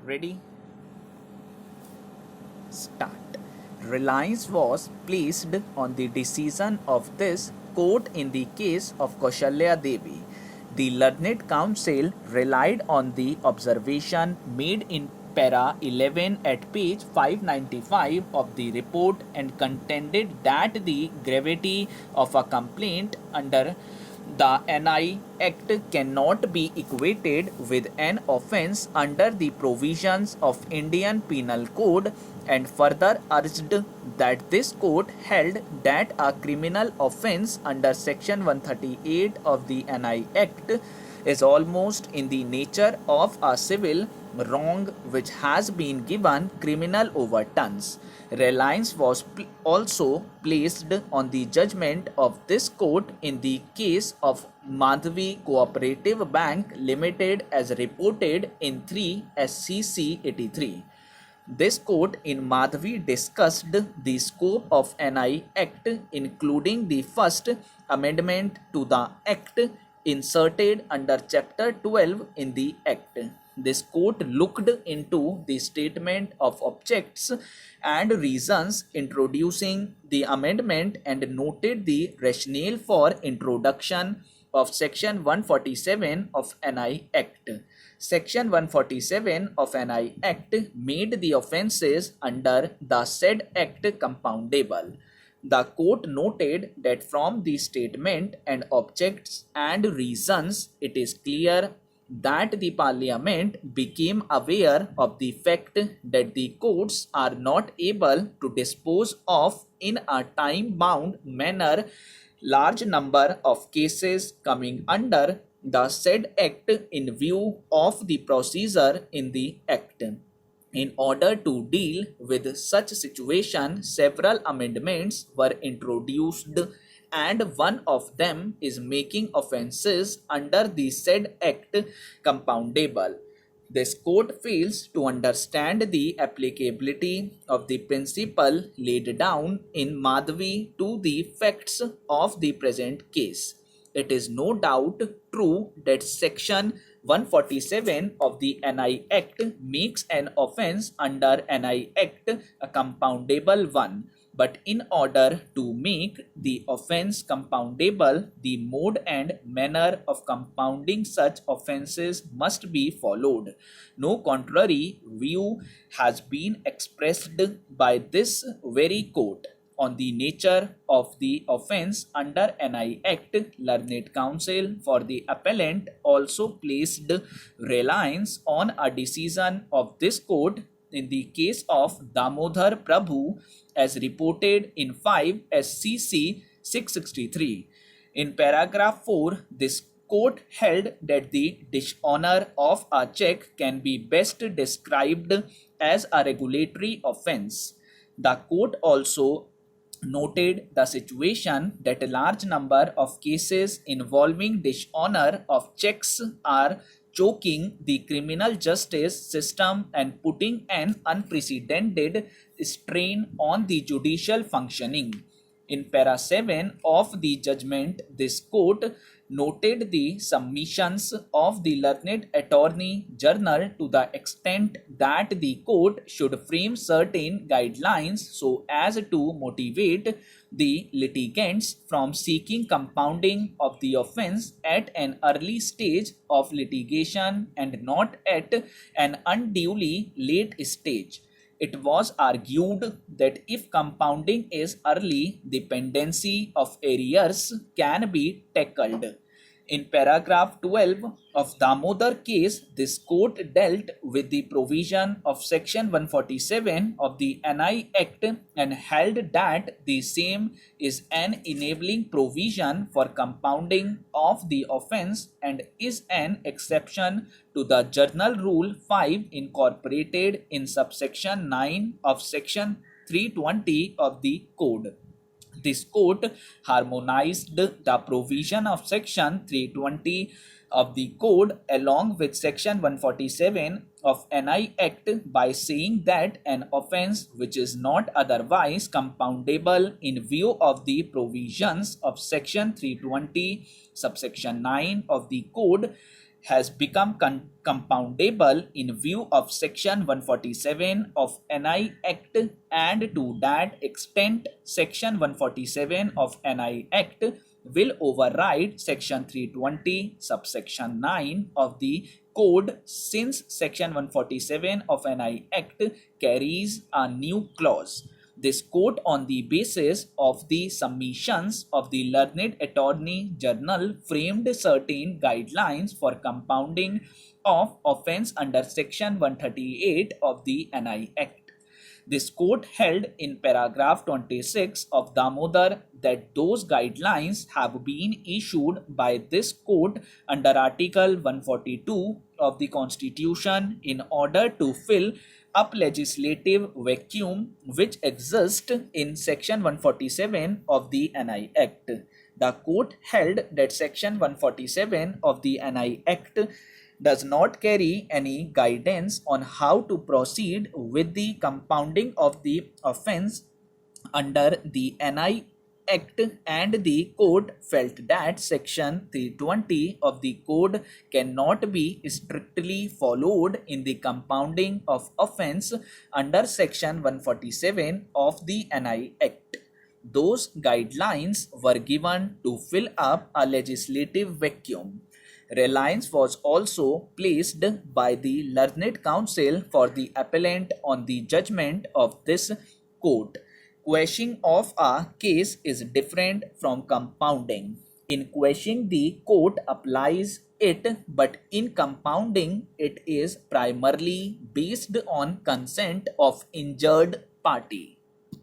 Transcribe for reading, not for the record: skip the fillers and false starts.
Ready? Start. Reliance was placed on the decision of this court in the case of Kaushalya Devi. The learned counsel relied on the observation made in para 11 at page 595 of the report and contended that the gravity of a complaint under the NI Act cannot be equated with an offence under the provisions of Indian Penal Code, and further urged that this court held that a criminal offence under section 138 of the NI Act is almost in the nature of a civil wrong which has been given criminal overtones. Reliance was also placed on the judgment of this court in the case of Madhvi Cooperative Bank Limited as reported in 3 SCC 83. This court in Madhvi discussed the scope of NI Act, including the first amendment to the Act inserted under Chapter 12 in the Act. This court looked into the statement of objects and reasons introducing the amendment and noted the rationale for introduction of Section 147 of NI Act. Section 147 of NI Act made the offences under the said Act compoundable. The court noted that from the statement and objects and reasons, it is clear that the Parliament became aware of the fact that the courts are not able to dispose of in a time-bound manner large number of cases coming under the said Act in view of the procedure in the Act. In order to deal with such situation, several amendments were introduced, and one of them is making offences under the said Act compoundable. This court fails to understand the applicability of the principle laid down in Madhvi to the facts of the present case. It is no doubt true that Section 147 of the NI Act makes an offence under NI Act a compoundable one. But in order to make the offence compoundable, the mode and manner of compounding such offences must be followed. No contrary view has been expressed by this very court. On the nature of the offence under NI Act, learned counsel for the appellant also placed reliance on a decision of this court in the case of Damodar Prabhu as reported in 5 SCC 663. In paragraph 4, this court held that the dishonor of a check can be best described as a regulatory offence. The court also noted the situation that a large number of cases involving dishonor of checks are choking the criminal justice system and putting an unprecedented strain on the judicial functioning. In para 7 of the judgment, this court noted the submissions of the learned attorney general to the extent that the court should frame certain guidelines so as to motivate the litigants from seeking compounding of the offence at an early stage of litigation and not at an unduly late stage. It was argued that if compounding is early, the pendency of arrears can be tackled. In paragraph 12 of Damodar case, this court dealt with the provision of section 147 of the NI Act and held that the same is an enabling provision for compounding of the offence and is an exception to the Journal Rule 5 incorporated in subsection 9 of section 320 of the Code. This court harmonized the provision of section 320 of the code along with section 147 of NI Act by saying that an offence which is not otherwise compoundable in view of the provisions of section 320 subsection 9 of the code has become compoundable in view of Section 147 of NI Act, and to that extent Section 147 of NI Act will override Section 320 subsection 9 of the Code, since Section 147 of NI Act carries a new clause. This court, on the basis of the submissions of the learned Attorney General, framed certain guidelines for compounding of offence under Section 138 of the NI Act. This court held in paragraph 26 of Damodar that those guidelines have been issued by this court under Article 142 of the Constitution in order to fill up legislative vacuum which exists in Section 147 of the NI Act. The court held that Section 147 of the NI Act does not carry any guidance on how to proceed with the compounding of the offence under the NI Act, and the court felt that Section 320 of the code cannot be strictly followed in the compounding of offence under Section 147 of the NI Act. Those guidelines were given to fill up a legislative vacuum. Reliance was also placed by the learned counsel for the appellant on the judgment of this court. Quashing of a case is different from compounding. In quashing, the court applies it, but in compounding, it is primarily based on consent of injured party.